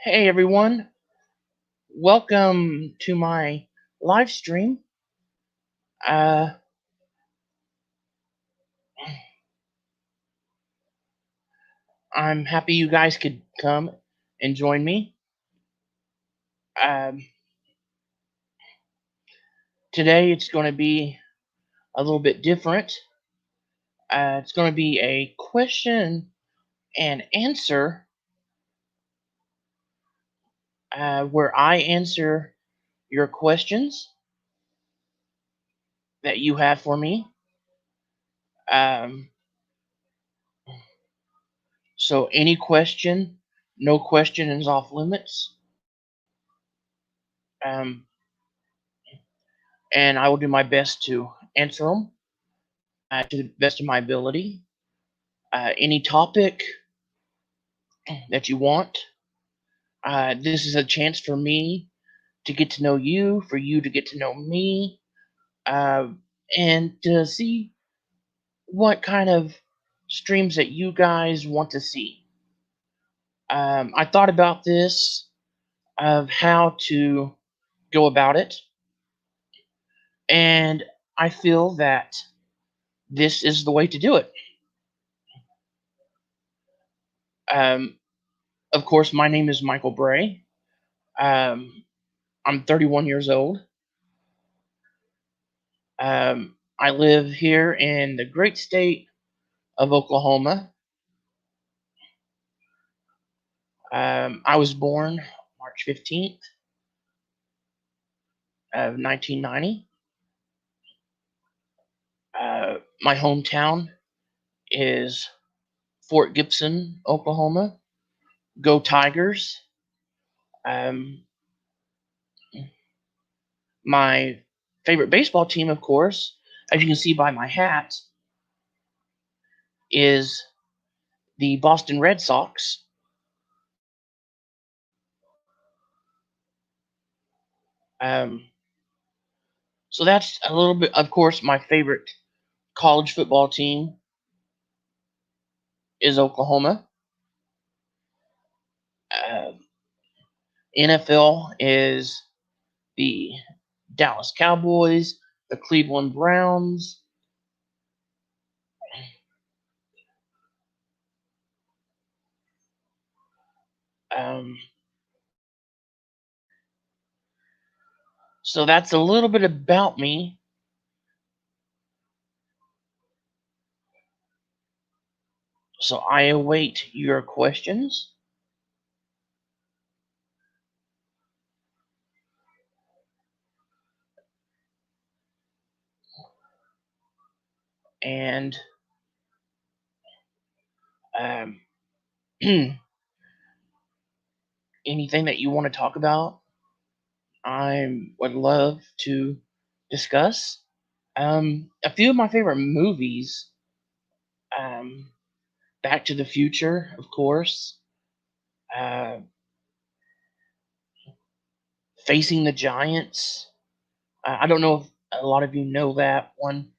Hey everyone, welcome to my live stream. Uh, I'm happy you guys could come and join me. Um, Today it's going to be a little bit different. It's going to be a question and answer where I answer your questions that you have for me. Um, so any question, no question is off limits. Um, and I will do my best to answer them to the best of my ability. Any topic that you want. This is a chance for me to get to know you, for you to get to know me, uh, and to see what kind of streams that you guys want to see. I thought about this of how to go about it, and I feel that this is the way to do it. Um, of course, my name is Michael Bray. Um, I'm 31 years old. I live here in the great state of Oklahoma. I was born March 15th of 1990. My hometown is Fort Gibson, Oklahoma. Go Tigers. Um, my favorite baseball team, of course, as you can see by my hat, is the Boston Red Sox. Um, so that's a little bit, of course, my favorite college football team is Oklahoma. Uh, NFL is the Dallas Cowboys, the Cleveland Browns. Um, so that's a little bit about me. So I await your questions. And um, anything that you want to talk about, I would love to discuss. A few of my favorite movies, um, Back to the Future, of course, uh, Facing the Giants. I don't know if a lot of you know that one.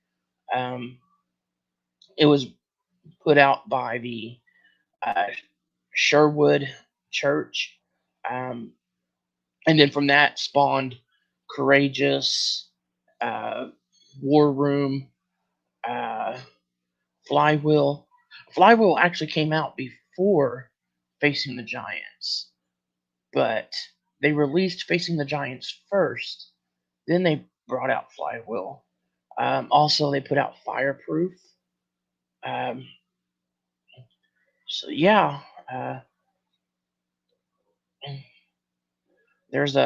Um, it was put out by the uh, Sherwood Church, um, and then from that spawned Courageous, uh, War Room, uh, Flywheel. Flywheel actually came out before Facing the Giants, but they released Facing the Giants first. Then they brought out Flywheel. Also, they put out Fireproof. Um, so yeah, uh, there's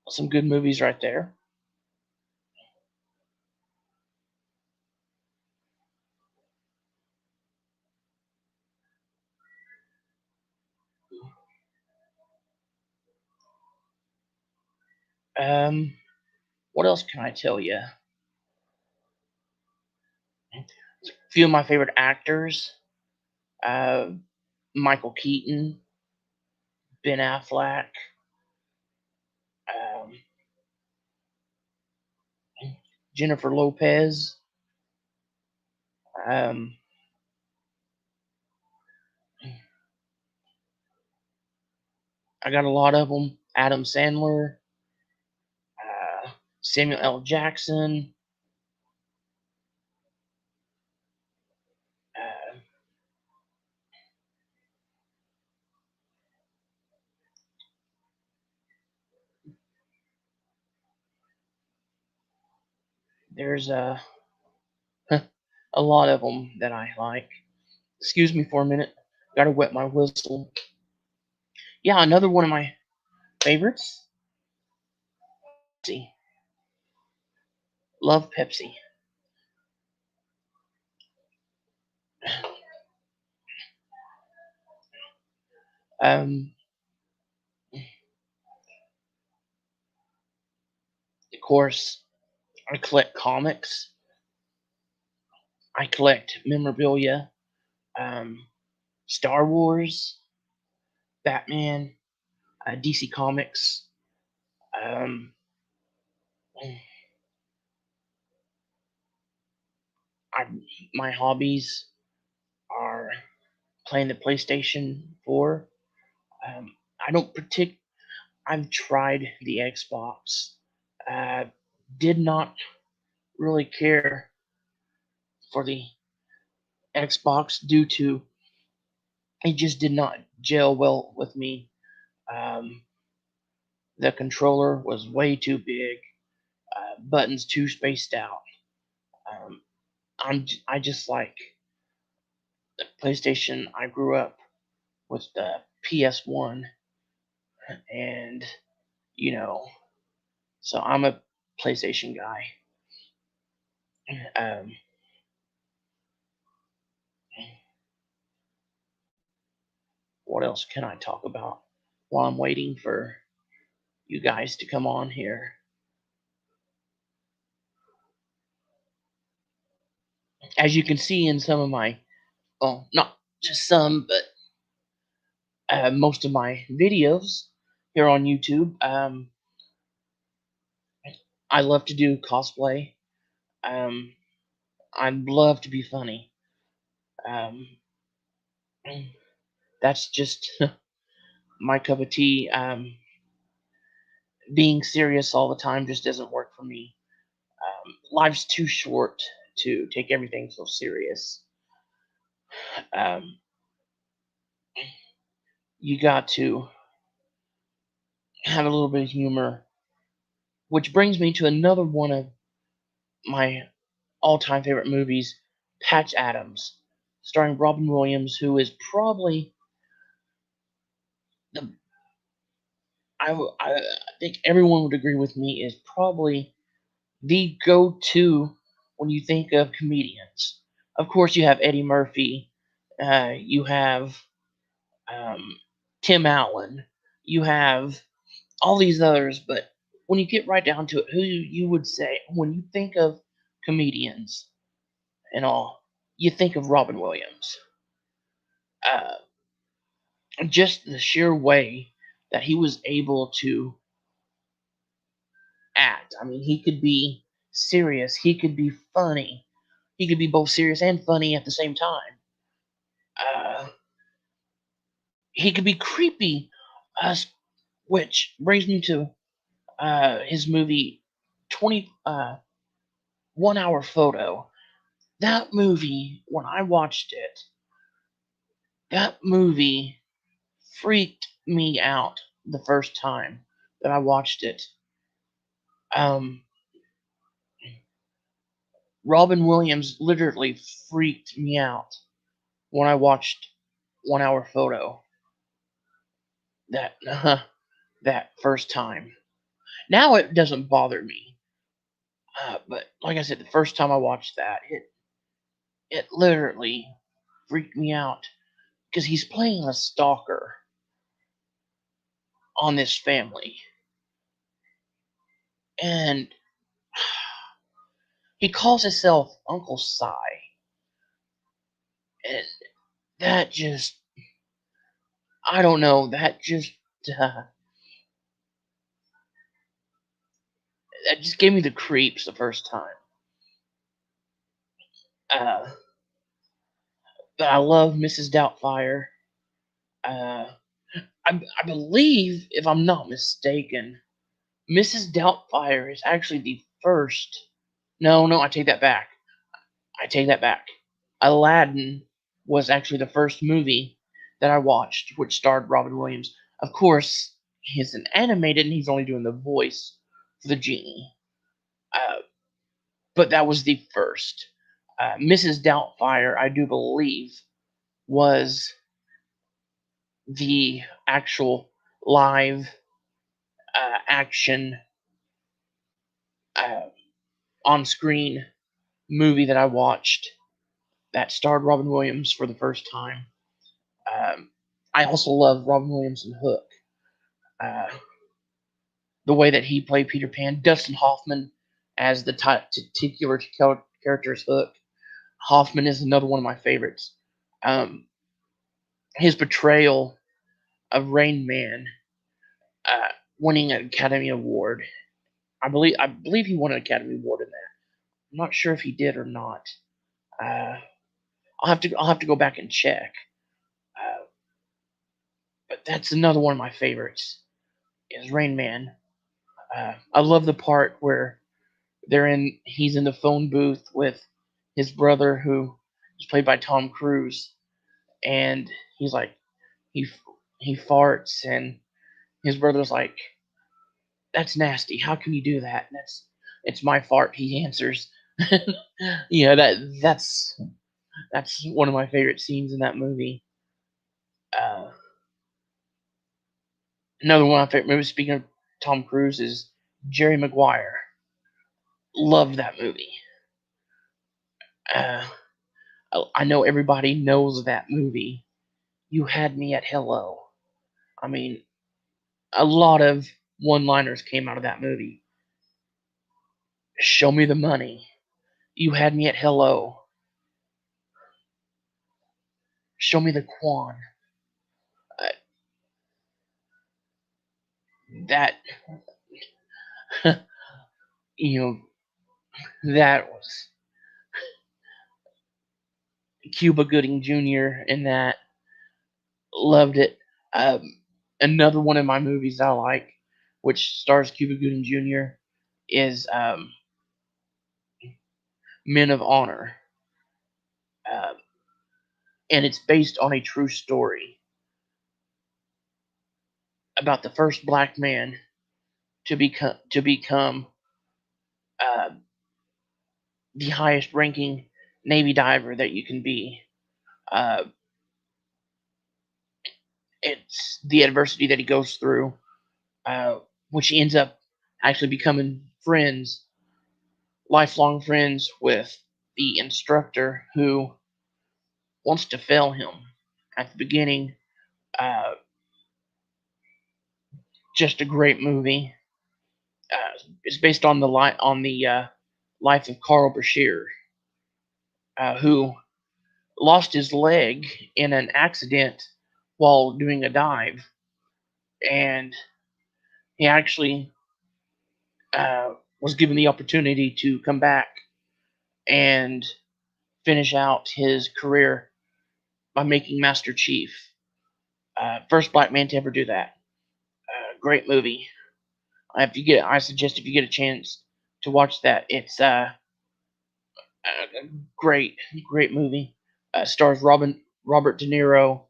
some good movies right there. Um, what else can I tell you? A few of my favorite actors: uh, Michael Keaton, Ben Affleck, um, Jennifer Lopez. Um, I got a lot of them. Adam Sandler, Samuel L. Jackson. Uh, there's a lot of them that I like. Excuse me for a minute. Gotta wet my whistle. Yeah, another one of my favorites. Pepsi. Love Pepsi. Um, of course, I collect comics. I collect memorabilia. Um, Star Wars, Batman, DC Comics. Um, I my hobbies are playing the PlayStation 4. I don't partic. I've tried the Xbox. Uh, did not really care for the Xbox due to it just did not gel well with me. Um, the controller was way too big, buttons too spaced out. Um, I just like the PlayStation. I grew up with the PS1, and you know, so I'm a PlayStation guy. Um, what else can I talk about while I'm waiting for you guys to come on here? As you can see in some of my, well, not just some, but most of my videos here on YouTube, I love to do cosplay. Um, I love to be funny. Um, that's just my cup of tea. Being serious all the time just doesn't work for me. Life's too short to take everything so serious. Um, you got to have a little bit of humor, which brings me to another one of my all-time favorite movies, Patch Adams, starring Robin Williams, who is probably the I think everyone would agree with me is probably the go-to when you think of comedians. Of course, you have Eddie Murphy, you have um, Tim Allen, you have all these others, but when you get right down to it, who you would say when you think of comedians and all, you think of Robin Williams. Uh, just the sheer way that he was able to act. I mean, he could be serious, he could be funny, he could be both serious and funny at the same time. Uh, he could be creepy, which brings me to his movie 21 Hour Photo. That movie, when I watched it, that movie freaked me out the first time that I watched it. Um, Robin Williams literally freaked me out when I watched 1 Hour Photo that that first time. Now it doesn't bother me, but like I said, the first time I watched that, it literally freaked me out because he's playing a stalker on this family, and he calls himself Uncle Si, and that just I don't know uh, that just gave me the creeps the first time. Uh, but I love Mrs. Doubtfire. Uh, I believe, if I'm not mistaken, Mrs. Doubtfire is actually the first. No, I take that back. I take that back. Aladdin was actually the first movie that I watched, which starred Robin Williams. Of course, he's an animated, and he's only doing the voice for the genie. Uh, but that was the first. Mrs. Doubtfire, I do believe, was the actual live action uh, on screen movie that I watched that starred Robin Williams for the first time. Um, I also love Robin Williams and Hook. Uh, the way that he played Peter Pan, Dustin Hoffman as the titular character is Hook. Hoffman is another one of my favorites. Um, his portrayal of Rain Man, uh, winning an Academy Award. I believe he won an Academy Award in that. I'm not sure if he did or not. Uh, I'll have to go back and check. Uh, but that's another one of my favorites. Is Rain Man. I love the part where he's in the phone booth with his brother, who is played by Tom Cruise, and he's like he he farts, and his brother's like, "That's nasty. How can you do that?" And it's my fart. He answers. That's one of my favorite scenes in that movie. Uh, Another one of my favorite movies. Speaking of Tom Cruise, is Jerry Maguire. Loved that movie. Uh, I know everybody knows that movie. You had me at hello. I mean, a lot of one-liners came out of that movie. Show me the money. You had me at hello. Show me the Quan. Uh, that you know that was Cuba Gooding Jr. in that. Loved it. Um, Another one of my movies I like, which stars Cuba Gooding Jr., is Men of Honor, uh, and it's based on a true story about the first black man to become uh, the highest ranking Navy diver that you can be. Uh, it's the adversity that he goes through, uh, which he ends up actually becoming lifelong friends with the instructor who wants to fail him at the beginning. Uh, just a great movie. It's based on the life of Carl Bashir, who lost his leg in an accident while doing a dive, and he actually was given the opportunity to come back and finish out his career by making Master Chief. First black man to ever do that. Great movie. I suggest if you get a chance to watch that, it's a great movie. Stars Robert De Niro,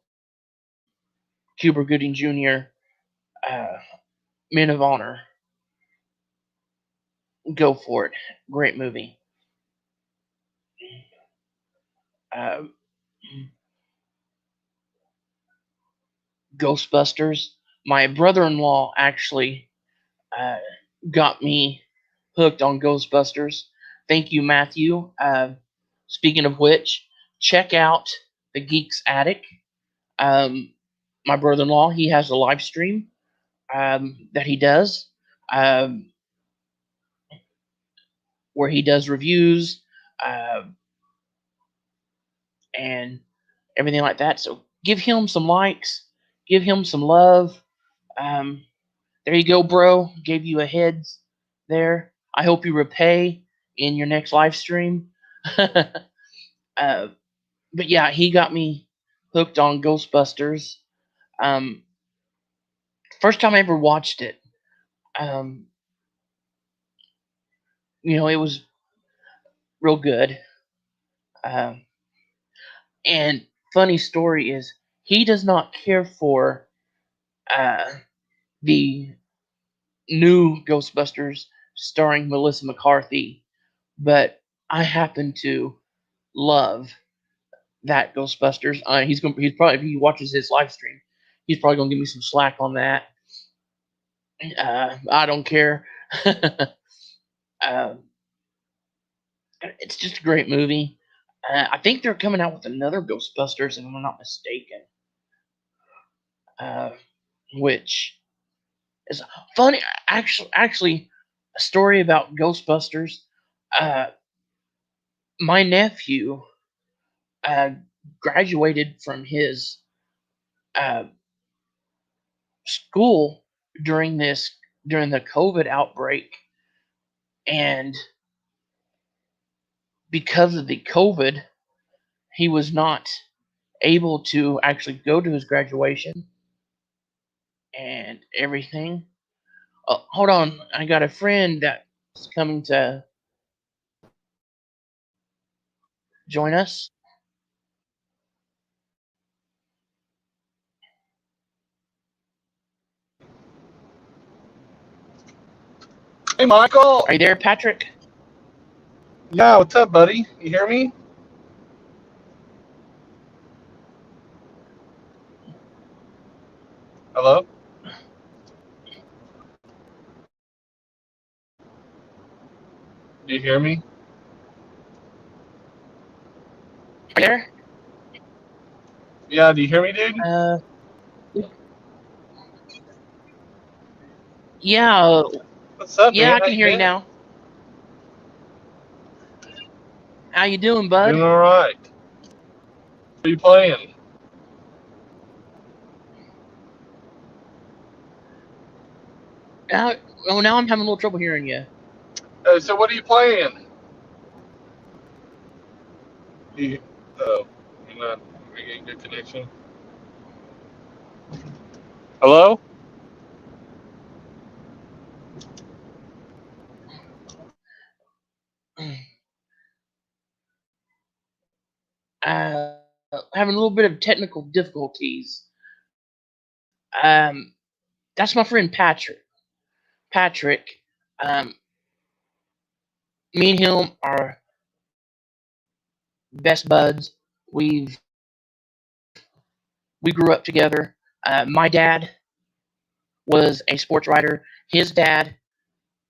Cuba Gooding Jr., uh, Men of Honor. Go for it. Great movie. Uh, Ghostbusters. My brother-in-law actually uh, got me hooked on Ghostbusters. Thank you, Matthew. Speaking of which, check out the Geeks Attic. Um, my brother-in-law, he has a live stream that he does, um, where he does reviews uh, and everything like that. So give him some likes, give him some love. Um, there you go, bro. Gave you a heads there. I hope you repay in your next live stream. But yeah, he got me hooked on Ghostbusters. Um, First time I ever watched it, um, it was real good. Um, and funny story is he does not care for uh, the new Ghostbusters starring Melissa McCarthy, but I happen to love that Ghostbusters. He's probably, if he watches his live stream, he's probably gonna give me some slack on that. I don't care. uh, it's just a great movie. I think they're coming out with another Ghostbusters, if I'm not mistaken. Uh, which is funny. Actually, a story about Ghostbusters. Uh, my nephew uh, graduated from his uh, school during the COVID outbreak, and because of the COVID, he was not able to actually go to his graduation and everything. Hold on, I got a friend that's coming to join us. Hey, Michael. Are you there, Patrick? Yeah, what's up, buddy? You hear me? Hello? Do you hear me? Are you there? Yeah, do you hear me, dude? Uh, yeah, What's up, yeah, man? I How can you hear you been? now. How you doing, bud? Doing all right. What are you playing? Now, now I'm having a little trouble hearing you. So what are you playing? You, oh, you're not getting good connection. Hello? Uh, having a little bit of technical difficulties. Um, that's my friend Patrick. Patrick, um, me and him are best buds. We've we grew up together. My dad was a sports writer. His dad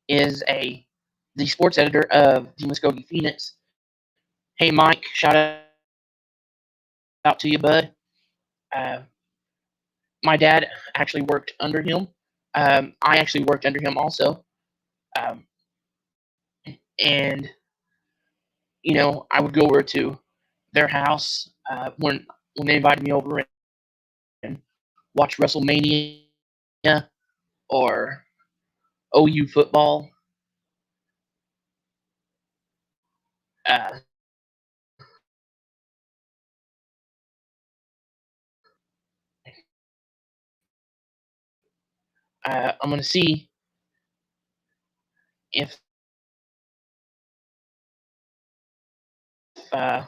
is the sports editor of the Muskogee Phoenix. Hey, Mike, shout out to you, bud. Uh, my dad actually worked under him. I actually worked under him also. Um, and I would go over to their house when they invited me over and watch WrestleMania or OU football. Uh, I'm gonna see if uh,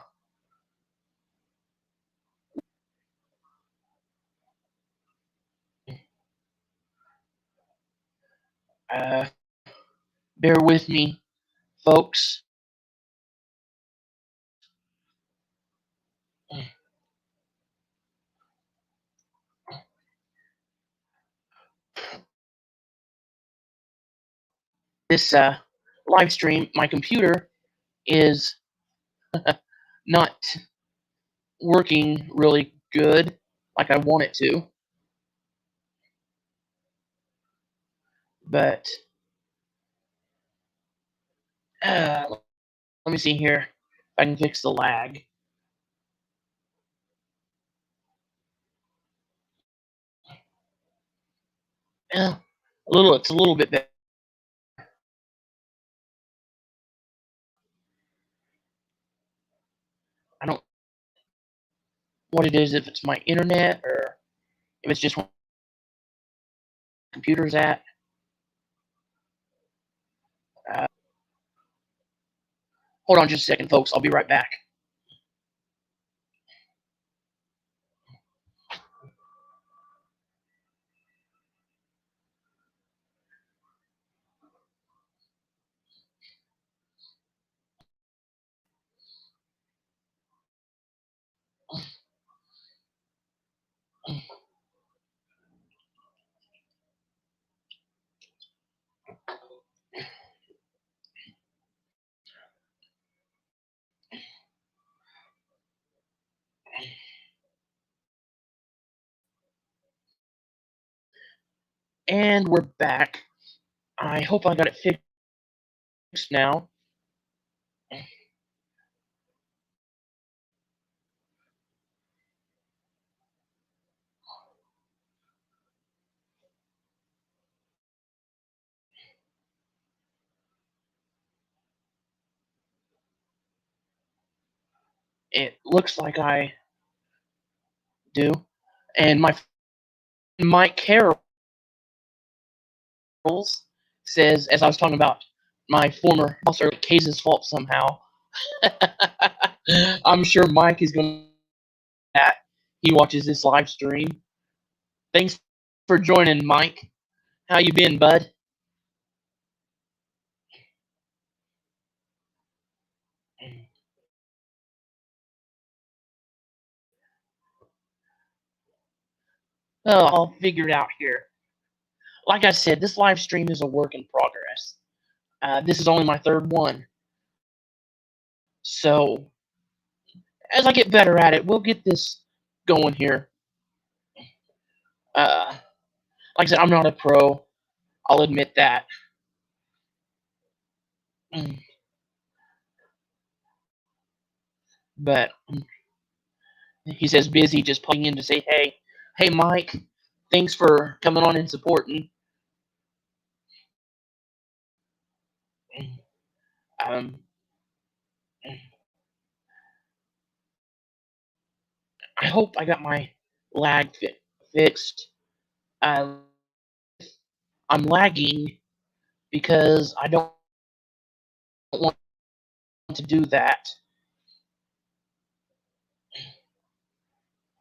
uh, bear with me, folks. This live stream, my computer is not working really good like I want it to. But let me see here if I can fix the lag. It's a little bit better. I don't know what it is, if it's my internet or if it's just computer's at. Hold on just a second, folks. I'll be right back. And we're back. I hope I got it fixed now. It looks like I do. And my Mike Carroll says, as I was talking about my former boss, or Case's fault somehow. I'm sure Mike is going to that. He watches this live stream. Thanks for joining, Mike. How you been, bud? Oh, I'll figure it out here. Like I said, this live stream is a work in progress. This is only my third one. So, as I get better at it, we'll get this going here. Like I said, I'm not a pro. I'll admit that. But he says busy, just pulling in to say, hey, Mike, thanks for coming on and supporting. I hope I got my lag fixed. I'm lagging because I don't want to do that.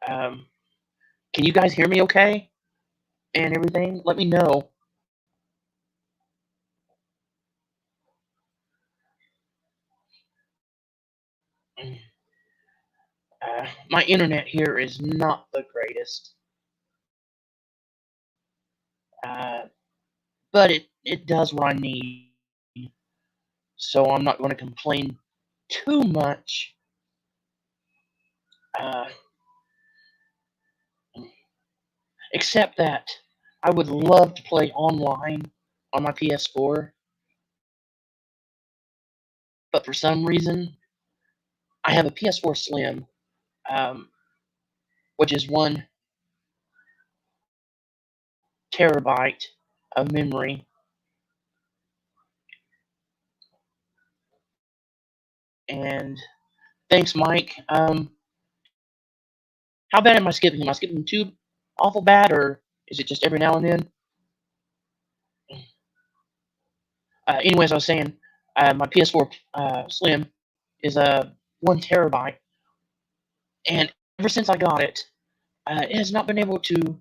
Can you guys hear me okay? And everything? Let me know. My internet here is not the greatest. But it does what I need. So I'm not going to complain too much. Except that I would love to play online on my PS4. But for some reason, I have a PS4 Slim, which is 1 terabyte of memory. And thanks, Mike. How bad am I skipping? Am I skipping too awful bad, or is it just every now and then? Anyways, I was saying, my PS4 Slim is a 1 terabyte, and ever since I got it, it has not been able to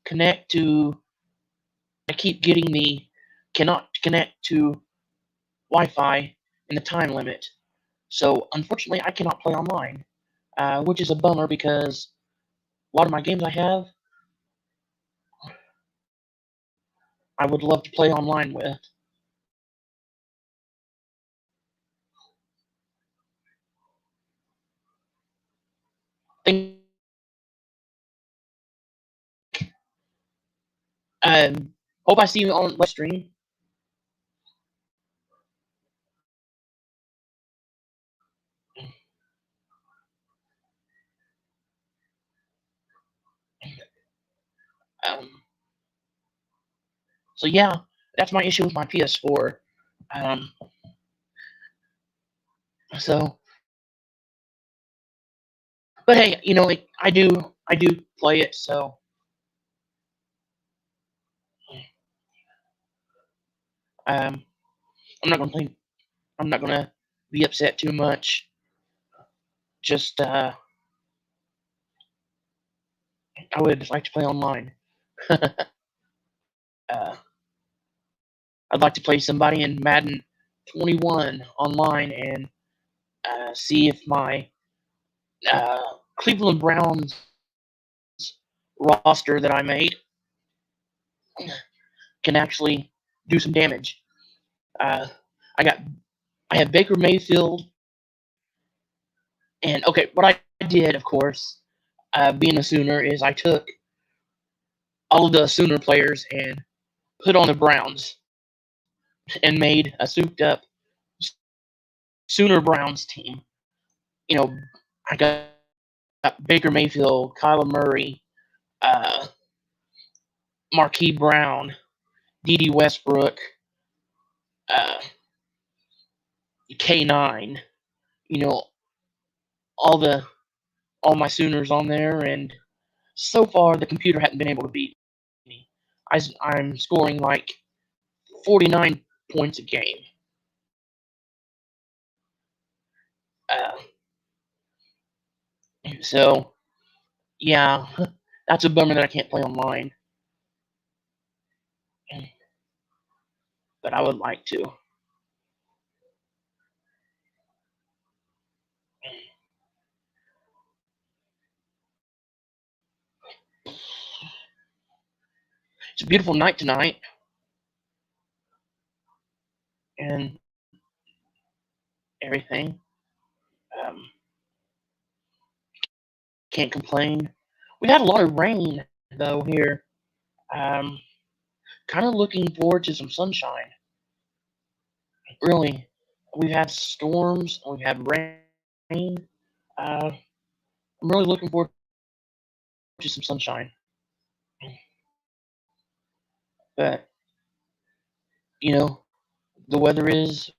connect to. I keep getting the cannot connect to Wi-Fi in the time limit. So unfortunately, I cannot play online, which is a bummer because a lot of my games I have, I would love to play online with. Hope I see you on live stream. So yeah, that's my issue with my PS4. So, But hey, I do play it, so um, I'm not gonna think, I'm not gonna be upset too much. Just I would like to play online. uh, I'd like to play somebody in Madden 21 online and see if my uh, Cleveland Browns roster that I made can actually do some damage. Uh, I got I have Baker Mayfield, and okay, what I did, of course, being a Sooner, is I took all of the Sooner players and put on the Browns and made a souped up Sooner Browns team. You know, I got Baker Mayfield, Kyler Murray, uh, Marquise Brown, D.D. Westbrook, uh, K9. You know, all the all my Sooners on there, and so far the computer hasn't been able to beat me. I'm scoring like 49 points a game. Uh, so yeah, that's a bummer that I can't play online, but I would like to. It's a beautiful night tonight, and everything. Um, can't complain. We had a lot of rain though here. Um, kind of looking forward to some sunshine. Really, we've had storms, we've had rain. I'm really looking forward to some sunshine. But the weather is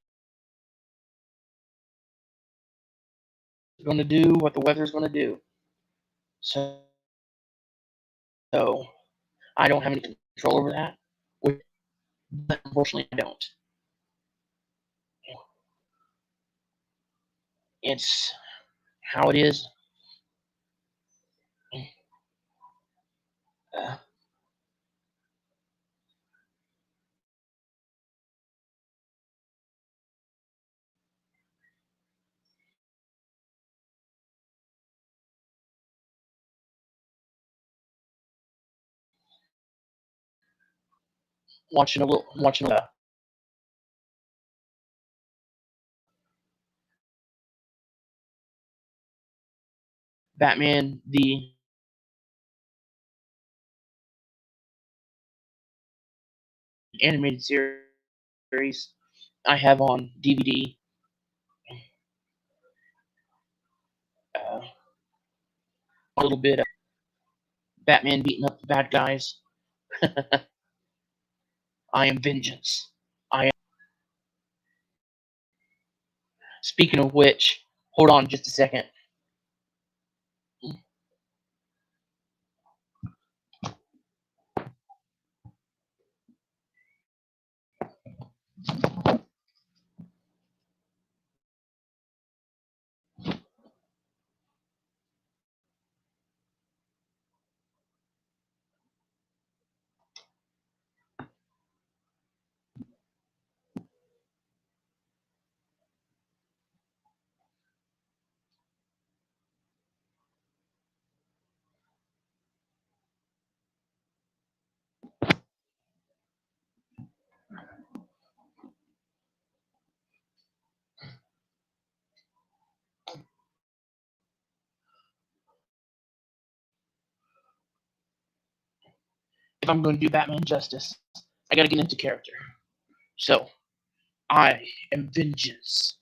going to do what the weather is going to do. So I don't have any control over that. But unfortunately, I don't. It's how it is. Uh, watching Batman the animated series I have on DVD. Uh, a little bit of Batman beating up the bad guys. I am vengeance. I am. Speaking of which, hold on just a second. If I'm going to do Batman justice, I got to get into character. So, I am vengeance.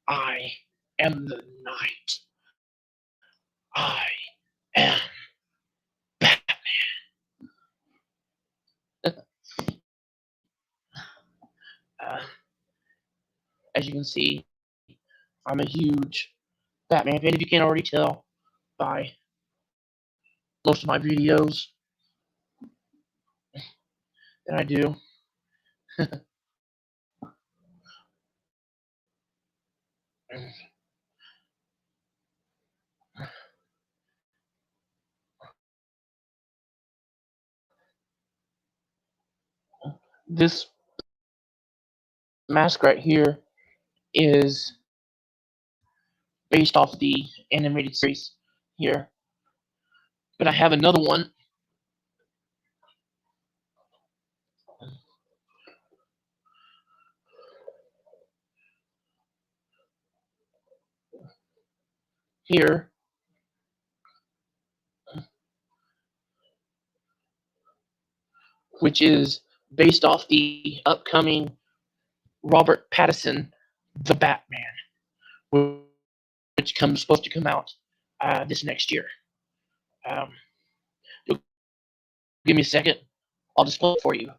I am the night. I am Batman. uh, as you can see, I'm a huge Batman fan. If you can't already tell, by most of my videos that I do. This mask right here is based off the animated series here. But I have another one here, which is based off the upcoming Robert Pattinson, The Batman, which supposed to come out this next year. Give me a second. I'll display it for you.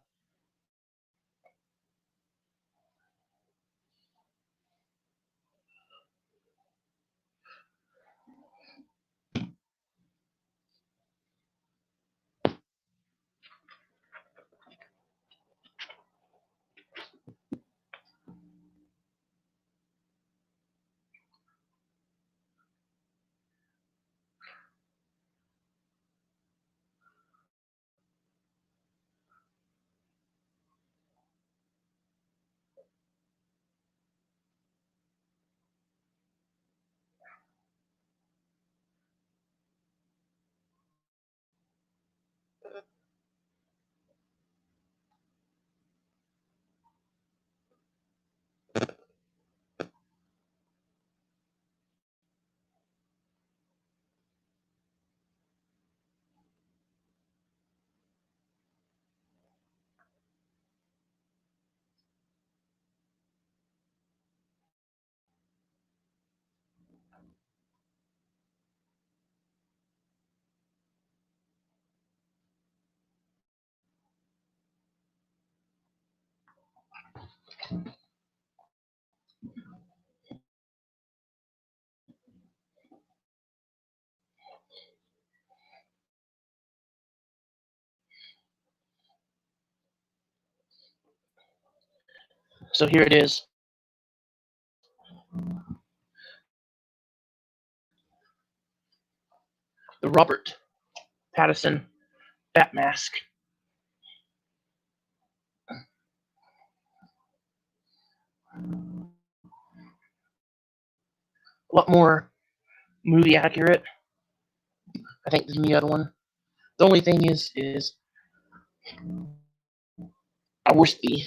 So here it is. The Robert Pattinson Bat Mask. A lot more movie accurate, I think, than the other one. The only thing is I wish the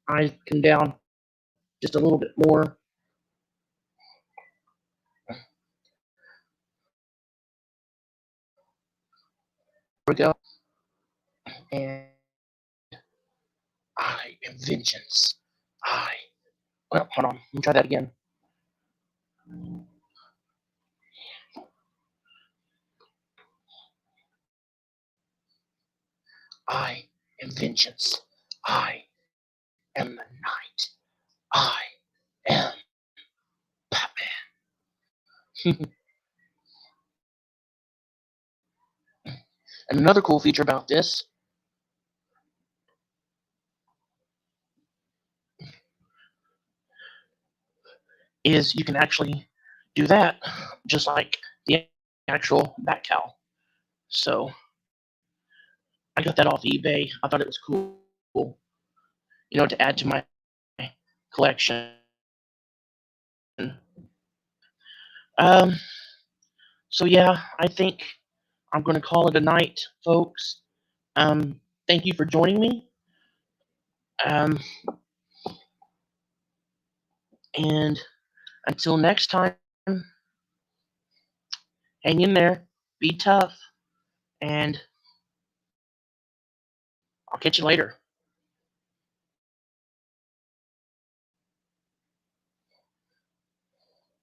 eyes come down just a little bit more. There we go. And I am vengeance. Well, hold on. Let me try that again. I am vengeance. I am the night. I am Batman. And another cool feature about this is you can actually do that just like the actual Bat Cowl. So I got that off eBay. I thought it was cool, to add to my collection. So yeah, I think I'm going to call it a night, folks. Thank you for joining me. And until next time, hang in there, be tough, and I'll catch you later.